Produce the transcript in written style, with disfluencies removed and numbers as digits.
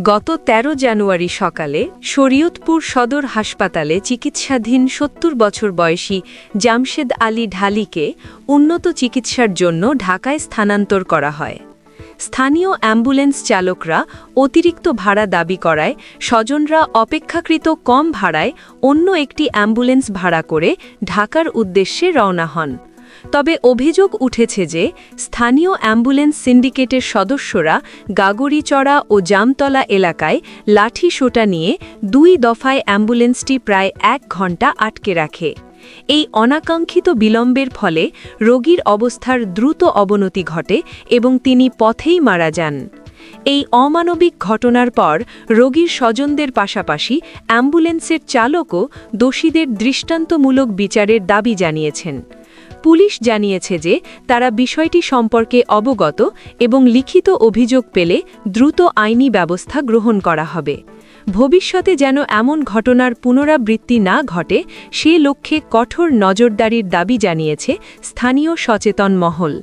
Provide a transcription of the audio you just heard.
গত ১৩ জানুয়ারি সকালে শরীয়তপুর সদর হাসপাতালে চিকিৎসাধীন ৭০ বছর বয়সী জামশেদ আলী ঢালিকে উন্নত চিকিৎসার জন্য ঢাকায় স্থানান্তর করা হয়। স্থানীয় অ্যাম্বুলেন্স চালকরা অতিরিক্ত ভাড়া দাবি করায় স্বজনরা অপেক্ষাকৃত কম ভাড়ায় অন্য একটি অ্যাম্বুলেন্স ভাড়া করে ঢাকার উদ্দেশ্যে রওনা হন। তবে অভিযোগ উঠেছে যে স্থানীয় অ্যাম্বুলেন্স সিন্ডিকেটের সদস্যরা গাগরিচড়া ও জামতলা এলাকায় লাঠি সোটা নিয়ে ২ দফায় অ্যাম্বুলেন্সটি প্রায় ১ ঘণ্টা আটকে রাখে। এই অনাকাঙ্ক্ষিত বিলম্বের ফলে রোগীর অবস্থার দ্রুত অবনতি ঘটে এবং তিনি পথেই মারা যান। এই অমানবিক ঘটনার পর রোগীর স্বজনদের পাশাপাশি অ্যাম্বুলেন্সের চালকও দোষীদের দৃষ্টান্তমূলক বিচারের দাবি জানিয়েছেন। পুলিশ জানিয়েছে যে তারা বিষয়টি সম্পর্কে অবগত এবং লিখিত অভিযোগ পেলে দ্রুত আইনি ব্যবস্থা গ্রহণ করা হবে। ভবিষ্যতে যেন এমন ঘটনার পুনরাবৃত্তি না ঘটে সে লক্ষ্যে কঠোর নজরদারির দাবি জানিয়েছে স্থানীয় সচেতন মহল।